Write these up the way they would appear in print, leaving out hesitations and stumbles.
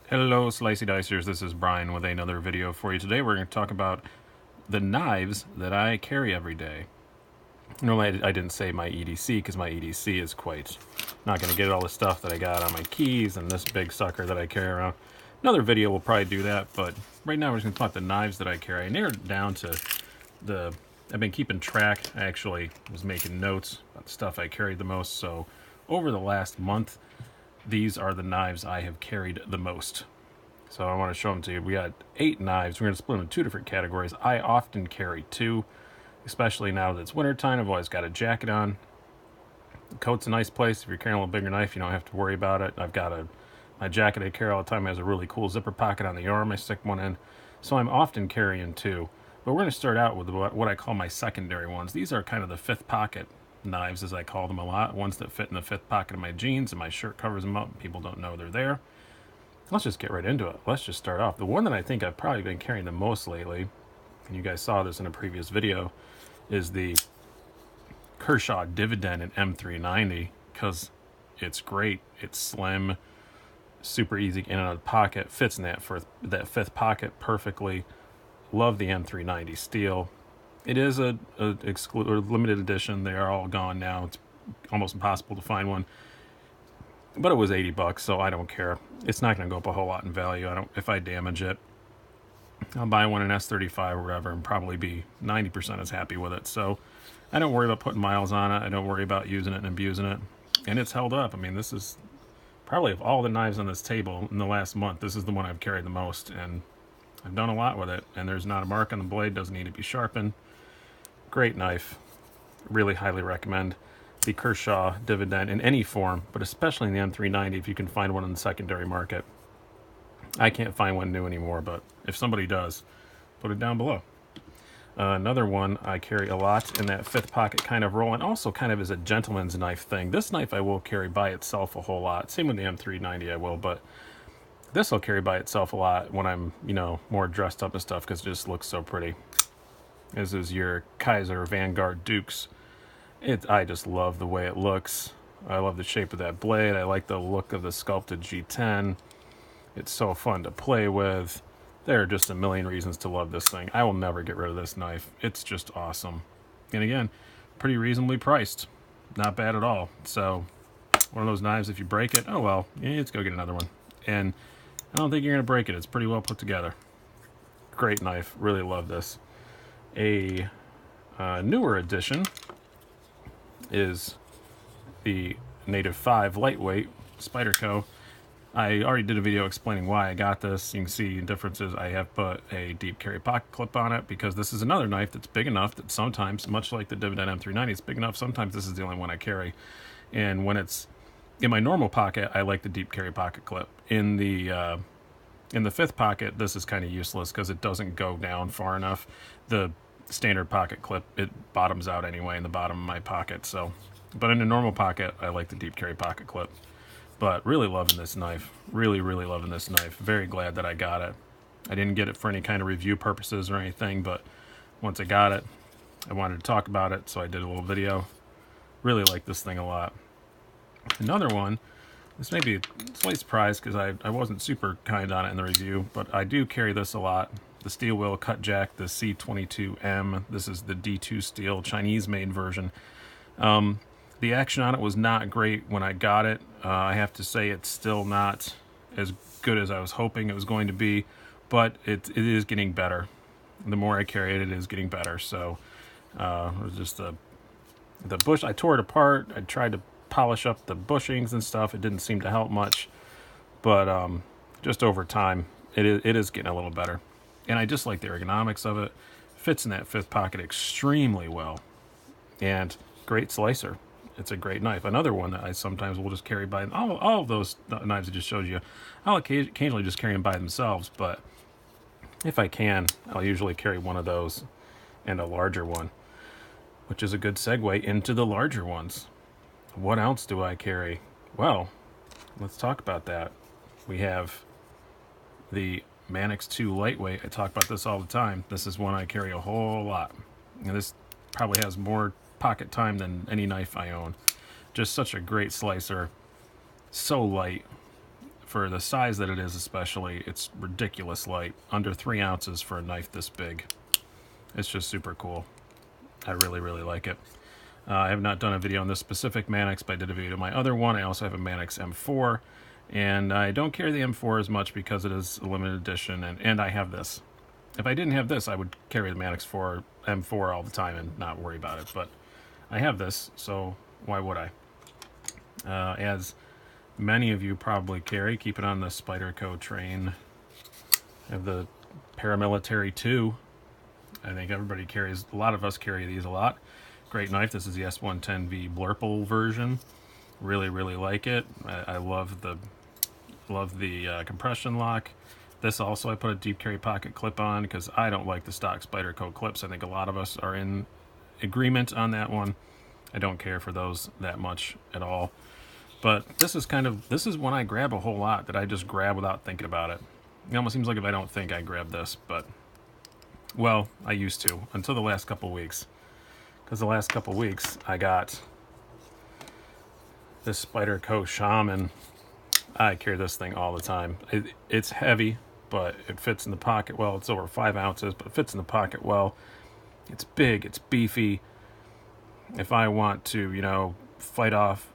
Hello Slicey Dicers, this is Brian with another video for you. Today we're going to talk about the knives that I carry every day. Normally I didn't say my EDC because my EDC is quite not going to get all the stuff that I got on my keys and this big sucker that I carry around. Another video will probably do that, but right now we're just going to talk about the knives that I carry. I narrowed it down to I've been keeping track. I actually was making notes about the stuff I carried the most, so over the last month these are the knives I have carried the most. So I want to show them to you. We got 8 knives. We're going to split them in 2 different categories. I often carry 2, especially now that it's wintertime. I've always got a jacket on. The coat's a nice place. If you're carrying a little bigger knife, you don't have to worry about it. I've got my jacket I carry all the time has a really cool zipper pocket on the arm. I stick one in. So I'm often carrying 2. But we're going to start out with what I call my secondary ones. These are kind of the 5th pocket knives, as I call them a lot. Ones that fit in the 5th pocket of my jeans, and my shirt covers them up. People don't know they're there. Let's just get right into it. Let's just start off. The one that I think I've probably been carrying the most lately, and you guys saw this in a previous video, is the Kershaw Dividend in M390, because it's great. It's slim, super easy in and out of the pocket, fits in that 5th pocket perfectly. Love the M390 steel. It is a limited edition. They are all gone now. It's almost impossible to find one. But it was $80, so I don't care. It's not going to go up a whole lot in value. If I damage it, I'll buy one in S35 or whatever and probably be 90% as happy with it. So I don't worry about putting miles on it. I don't worry about using it and abusing it. And it's held up. I mean, this is probably, of all the knives on this table in the last month, this is the one I've carried the most. And I've done a lot with it. And there's not a mark on the blade. Doesn't need to be sharpened. Great knife. Really highly recommend the Kershaw Dividend in any form, but especially in the M390 if you can find one in the secondary market. I can't find one new anymore, but if somebody does, put it down below. Another one I carry a lot in that 5th pocket kind of roll, and also kind of as a gentleman's knife thing. This knife I will carry by itself a whole lot. Same with the M390 I will, but this I'll carry by itself a lot when I'm, more dressed up and stuff because it just looks so pretty. This is your Kaiser Vanguard Dukes. I just love the way it looks. I love the shape of that blade. I like the look of the sculpted G10. It's so fun to play with. There are just a million reasons to love this thing. I will never get rid of this knife. It's just awesome. And again, pretty reasonably priced. Not bad at all. So, one of those knives, if you break it, oh well, let's go get another one. And I don't think you're going to break it. It's pretty well put together. Great knife. Really love this. A newer edition is the Native 5 lightweight Spyderco. I already did a video explaining why I got this. You can see differences. I have put a deep carry pocket clip on it because this is another knife that's big enough that sometimes, much like the Dividend M390, it's big enough. Sometimes this is the only one I carry. And when it's in my normal pocket, I like the deep carry pocket clip. In the 5th pocket, this is kind of useless because it doesn't go down far enough. The standard pocket clip, it bottoms out anyway in the bottom of my pocket. So, but in a normal pocket, I like the deep carry pocket clip. But really loving this knife. Really, really loving this knife. Very glad that I got it. I didn't get it for any kind of review purposes or anything, but once I got it, I wanted to talk about it, so I did a little video. Really like this thing a lot. Another one, this may be a slight surprise because I wasn't super kind on it in the review, but I do carry this a lot. The steel wheel cut jack, the C22M. This is the D2 steel, Chinese-made version. The action on it was not great when I got it. I have to say it's still not as good as I was hoping it was going to be, but it is getting better. The more I carry it, it is getting better. So it was just the bush. I tore it apart. I tried to polish up the bushings and stuff. It didn't seem to help much, but just over time, it is getting a little better. And I just like the ergonomics of it. Fits in that 5th pocket extremely well. And great slicer. It's a great knife. Another one that I sometimes will just carry by. All of those knives I just showed you, I'll occasionally just carry them by themselves. But if I can, I'll usually carry one of those and a larger one. Which is a good segue into the larger ones. What else do I carry? Well, let's talk about that. We have the Manix 2 lightweight. I talk about this all the time. This is one I carry a whole lot. And this probably has more pocket time than any knife I own. Just such a great slicer. So light. for the size that it is especially, it's ridiculous light. Under 3 ounces for a knife this big. It's just super cool. I really, really like it. I have not done a video on this specific Manix, but I did a video on my other one. I also have a Manix M4, and I don't carry the M4 as much because it is a limited edition, and I have this. If I didn't have this, I would carry the Manix M4 all the time and not worry about it, but I have this, so why would I? As many of you probably carry, keep it on the Spyderco train. I have the Paramilitary 2. I think everybody carries, a lot of us carry these a lot. Great knife. This is the S110V Blurple version. Really, really like it. I love the compression lock. This also I put a deep carry pocket clip on because I don't like the stock Spyderco clips. I think a lot of us are in agreement on that one. I don't care for those that much at all. But this is when I grab a whole lot that I just grab without thinking about it. It almost seems like if I don't think, I grab this, but, well, I used to, until the last couple weeks. Because the last couple weeks, I got this Spyderco Shaman. I carry this thing all the time. It's heavy, but it fits in the pocket well. It's over 5 ounces, but it fits in the pocket well. It's big, it's beefy. If I want to, you know, fight off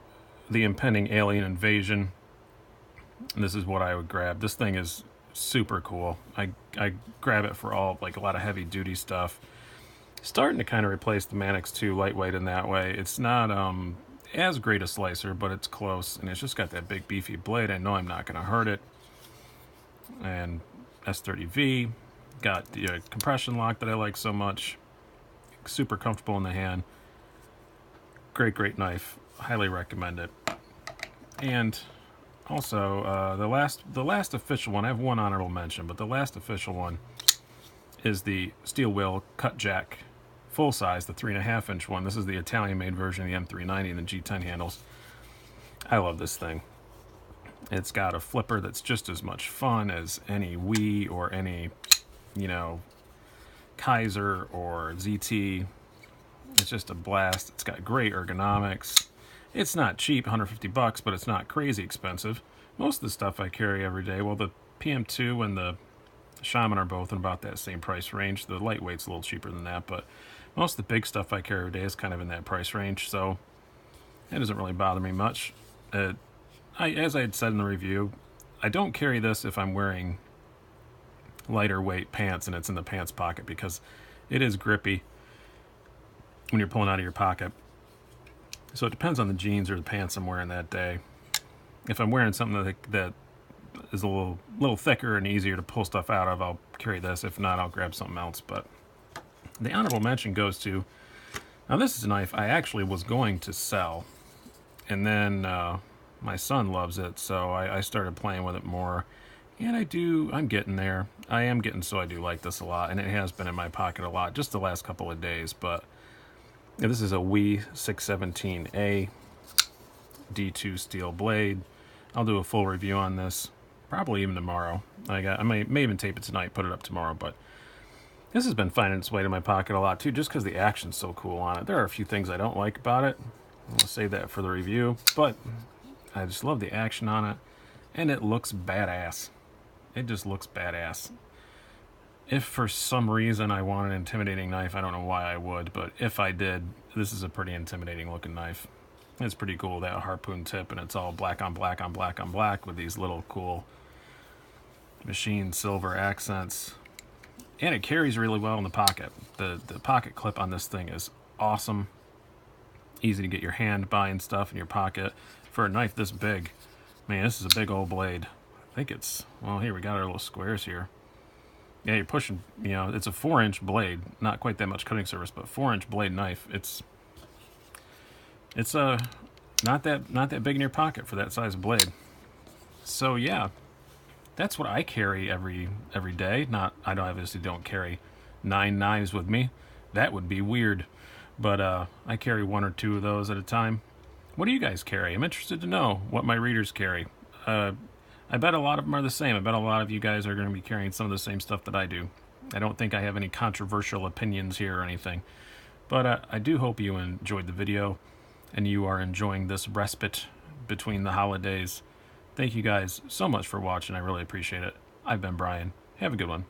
the impending alien invasion, this is what I would grab. This thing is super cool. I grab it for all, like, a lot of heavy duty stuff. Starting to kind of replace the Manix 2 lightweight in that way. It's not as great a slicer, but it's close, and it's just got that big beefy blade. I know I'm not going to hurt it. And S30V, got the compression lock that I like so much. Super comfortable in the hand. Great knife. Highly recommend it. And also, the last official one, I have one honorable mention, but the last official one is the steel wheel cut jack full size, the 3.5-inch one. This is the Italian-made version of the M390 and the G10 handles. I love this thing. It's got a flipper that's just as much fun as any Wii or any, you know, Kaiser or ZT. It's just a blast. It's got great ergonomics. It's not cheap, 150 bucks, but it's not crazy expensive. Most of the stuff I carry every day, well, the PM2 and the Shaman are both in about that same price range. The lightweight's a little cheaper than that, but most of the big stuff I carry every day is kind of in that price range, so it doesn't really bother me much. As I had said in the review, I don't carry this if I'm wearing lighter weight pants and it's in the pants pocket, because it is grippy when you're pulling out of your pocket. So it depends on the jeans or the pants I'm wearing that day. If I'm wearing something that is a little thicker and easier to pull stuff out of, I'll carry this. If not, I'll grab something else. But the honorable mention goes to, now this is a knife I actually was going to sell, and then my son loves it, so I started playing with it more, and I'm getting there. I am getting, so I do like this a lot, and it has been in my pocket a lot just the last couple of days. But yeah, this is a WE 617A D2 steel blade. I'll do a full review on this probably even tomorrow. I may even tape it tonight, put it up tomorrow, but this has been finding its way to my pocket a lot too, just because the action's so cool on it. There are a few things I don't like about it. I'll save that for the review, but I just love the action on it, and it looks badass. It just looks badass. If for some reason I want an intimidating knife, I don't know why I would, but if I did, this is a pretty intimidating looking knife. It's pretty cool, that harpoon tip, and it's all black on black on black on black with these little cool machined silver accents. And it carries really well in the pocket. The pocket clip on this thing is awesome. Easy to get your hand by and stuff in your pocket. For a knife this big, man, this is a big old blade. I think it's, well, here we got our little squares here. Yeah, you're pushing, you know, it's a 4-inch blade. Not quite that much cutting surface, but 4-inch blade knife. It's not that big in your pocket for that size blade. So yeah, that's what I carry every day. I obviously don't carry 9 knives with me. That would be weird. But I carry 1 or 2 of those at a time. What do you guys carry? I'm interested to know what my readers carry. I bet a lot of them are the same. I bet a lot of you guys are going to be carrying some of the same stuff that I do. I don't think I have any controversial opinions here or anything. But I do hope you enjoyed the video and you are enjoying this respite between the holidays Thank you guys so much for watching. I really appreciate it. I've been Brian. Have a good one.